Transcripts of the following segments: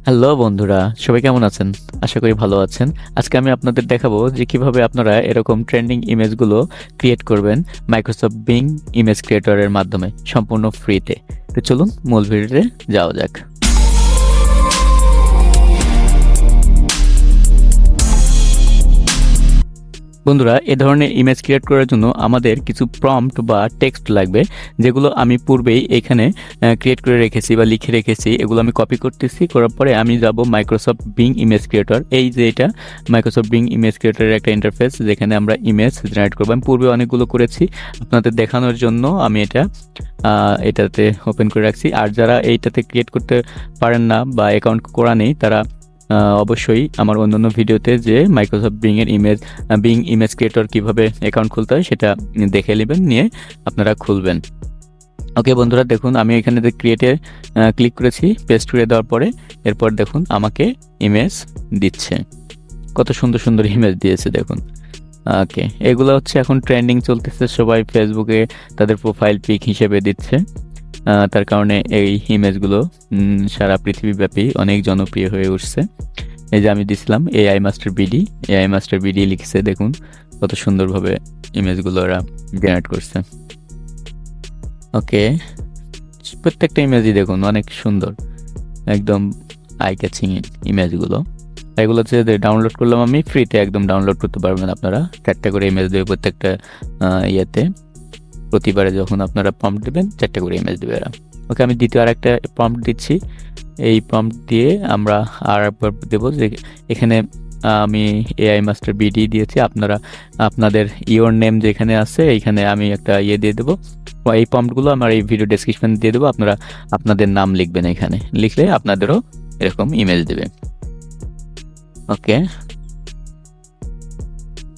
Hello বন্ধুরা, সবাই কেমন আছেন? আশা করি ভালো আছেন। আজকে আমি আপনাদের দেখাবো যে কিভাবে আপনারা এরকম ট্রেন্ডিং ইমেজগুলো ক্রিয়েট করবেন মাইক্রোসফট বিং ইমেজ ক্রিয়েটরের মাধ্যমে সম্পূর্ণ ফ্রিতে। তো চলুন মূল ভিডিওতে যাওয়া যাক। বন্ধুরা, এ ধরনের ইমেজ ক্রিয়েট করার জন্য আমাদের কিছু প্রম্পট বা টেক্সট লাগবে, যেগুলো আমি পূর্বেই এখানে ক্রিয়েট করে রেখেছি বা লিখে রেখেছি। এগুলো আমি কপি করতেছি, করার পরে আমি যাব মাইক্রোসফট বিং ইমেজ ক্রিয়েটর। এই যে এটা মাইক্রোসফট বিং ইমেজ ক্রিয়েটরের একটা ইন্টারফেস, যেখানে আমরা ইমেজ জেনারেট করবো। আমি পূর্বে অনেকগুলো করেছি, আপনাদের দেখানোর জন্য আমি এটাতে ওপেন করে রাখছি। আর যারা এইটাতে ক্রিয়েট করতে পারেন না বা অ্যাকাউন্ট করা নেই, তারা অবশ্যই আমার অন্যান্য ভিডিওতে যে মাইক্রোসফট বিং ইমেজ ক্রিয়েটর কিভাবে অ্যাকাউন্ট খুলতে হয় সেটা দেখে নেবেন, নিয়ে আপনারা খুলবেন। ওকে বন্ধুরা, দেখুন আমি এখানে ক্রিয়েটে ক্লিক করেছি, পেস্ট করে দেওয়ার পরে এরপর দেখুন আমাকে ইমেজ দিচ্ছে। কত সুন্দর সুন্দর ইমেজ দিয়েছে দেখুন। ওকে, এগুলো হচ্ছে এখন ট্রেন্ডিং চলতেছে, সবাই ফেসবুকে তাদের প্রোফাইল পিক হিসেবে দিচ্ছে। তার কারণে এই ইমেজগুলো সারা পৃথিবীব্যাপী অনেক জনপ্রিয় হয়ে উঠছে। এই যে আমি দিছিলাম এআই মাস্টার বিডি লিখছে, দেখুন কত সুন্দরভাবে ইমেজগুলো ওরা জেনারেট করছে। ওকে, প্রত্যেকটা ইমেজই দেখুন অনেক সুন্দর, একদম আই ক্যাচিং ইমেজগুলো। এগুলো হচ্ছে ডাউনলোড করলাম আমি ফ্রিতে, একদম ডাউনলোড করতে পারবেন আপনারা। 4টা করে ইমেজ দেবে প্রত্যেকটা ইয়েতে। প্রতিবারে যখন আপনারা প্রম্পট দেবেন 4টা করে ইমেজ দেবে এরা। ওকে, আমি দ্বিতীয় আর একটা প্রম্পট দিচ্ছি। এই প্রম্পট দিয়ে আমরা আর একবার দেবো যে এখানে আমি এআই মাস্টার বিডি দিয়েছি, আপনারা আপনাদের ইওর নেম যেখানে আছে এইখানে আমি একটা দিয়ে দেবো। এই প্রম্পটগুলো আমার এই ভিডিও ডেসক্রিপশন দিয়ে দেবো, আপনারা আপনাদের নাম লিখবেন, এখানে লিখলে আপনাদেরও এরকম ইমেজ দেবে। ওকে,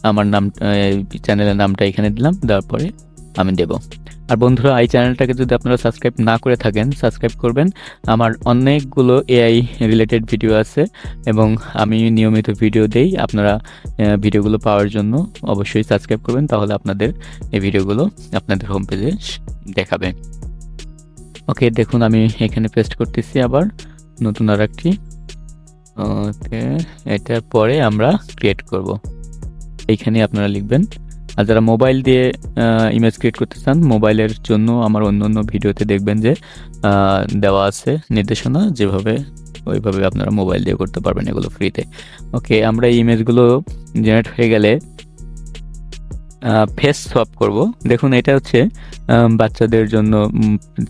আমার নাম চ্যানেলের নামটা এখানে দিলাম, দেওয়ার পরে আমি দেব। আর বন্ধুরা, এই চ্যানেলটাকে যদি আপনারা সাবস্ক্রাইব না করে থাকেন, সাবস্ক্রাইব করবেন। আমার অনেকগুলো এআই রিলেটেড ভিডিও আছে এবং আমি নিয়মিত ভিডিও দেই। আপনারা ভিডিওগুলো পাওয়ার জন্য অবশ্যই সাবস্ক্রাইব করবেন, তাহলে আপনাদের এই ভিডিওগুলো আপনাদের হোম পেজে দেখাবে। ওকে, দেখুন আমি এখানে পেস্ট করতেছি আবার নতুন আর একটি। ওকে, এটার পরে আমরা ক্রিয়েট করব। এইখানে আপনারা লিখবেন। আর যারা মোবাইল দিয়ে ইমেজ ক্রিয়েট করতে চান, মোবাইলের জন্য আমার অন্য ভিডিওতে দেখবেন যে দেওয়া আছে নির্দেশনা, যেভাবে ওইভাবে আপনারা মোবাইল দিয়ে করতে পারবেন এগুলো ফ্রিতে। ওকে, আমরা এই ইমেজগুলো জেনারেট হয়ে গেলে ফেস সোয়াপ করব। দেখুন এটা হচ্ছে বাচ্চাদের জন্য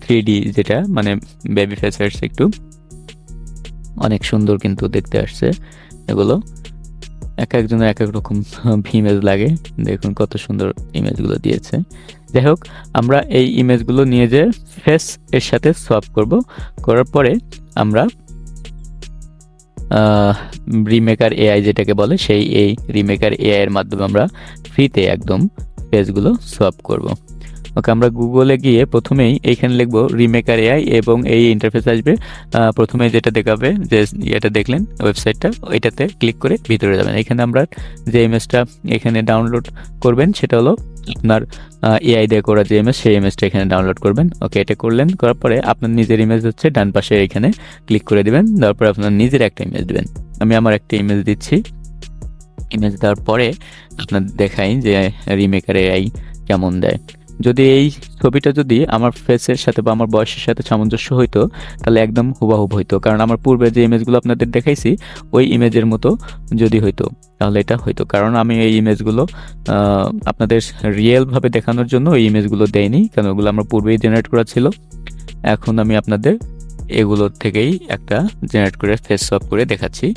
3D, যেটা মানে বেবি ফেস আসছে, একটু অনেক সুন্দর কিন্তু দেখতে আসছে। এগুলো এক একজনের এক এক রকম ইমেজ লাগে, দেখুন কত সুন্দর ইমেজগুলো দিয়েছে। যাই হোক, আমরা এই ইমেজগুলো নিয়ে যে ফেস এর সাথে সোয়াপ করব, করার পরে আমরা রিমেকার এআই যেটাকে বলে, সেই এই রিমেকার এআই এর মাধ্যমে আমরা ফ্রিতে একদম ফেসগুলো সোয়াপ করব। ওকে, আমরা গুগলে গিয়ে প্রথমেই এইখানে লিখবো রিমেকার এআই এবং এই ইন্টারফেস আসবে। প্রথমে যেটা দেখাবে যে এটা দেখলেন ওয়েবসাইটটা, ওইটাতে ক্লিক করে ভিতরে যাবেন। এখানে আমরা যে ইমেজটা এখানে ডাউনলোড করবেন সেটা হলো আপনার এআই দিয়ে করা যে ইমেজ, সেই ইমেজটা এখানে ডাউনলোড করবেন। ওকে, এটা করলেন, করার পরে আপনার নিজের ইমেজ হচ্ছে ডান পাশে এখানে ক্লিক করে দিবেন, দেওয়ার পরে আপনার নিজের একটা ইমেজ দিবেন। আমি আমার একটা ইমেজ দিচ্ছি। ইমেজ দেওয়ার পরে আপনাদের দেখাই যে রিমেকার এআই কেমন দেয়। যদি এই ছবিটা যদি আমার ফেসের সাথে বা আমার বয়সের সাথে সামঞ্জস্য হইতো, তাহলে একদম হুবাহুব হইতো। কারণ আমার পূর্বে যে ইমেজগুলো আপনাদের দেখাইছি ওই ইমেজের মতো যদি হইতো, তাহলে এটা হইতো। কারণ আমি এই ইমেজগুলো আপনাদের রিয়েলভাবে দেখানোর জন্য এই ইমেজগুলো দেয়নি, কারণ ওগুলো আমার পূর্বেই জেনারেট করা ছিল। এখন আমি আপনাদের এগুলোর থেকেই একটা জেনারেট করে ফেস সোয়াপ করে দেখাচ্ছি,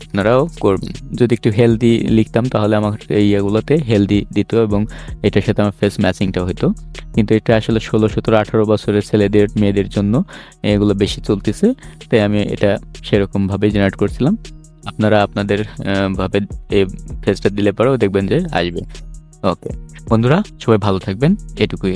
আপনারাও করবেন। যদি একটু হেলদি লিখতাম তাহলে আমার এই ইয়েগুলোতে হেলদি দিত এবং এটার সাথে আমার ফেস ম্যাচিংটা হইতো। কিন্তু এটা আসলে 16, 17, 18 বছরের ছেলেদের মেয়েদের জন্য এগুলো বেশি চলতেছে, তাই আমি এটা সেরকমভাবেই জেনারেট করছিলাম। আপনারা আপনাদের ভাবে এই ফেসটা দিলে পরেও দেখবেন যে আসবে। ওকে বন্ধুরা, সবাই ভালো থাকবেন, এটুকুই।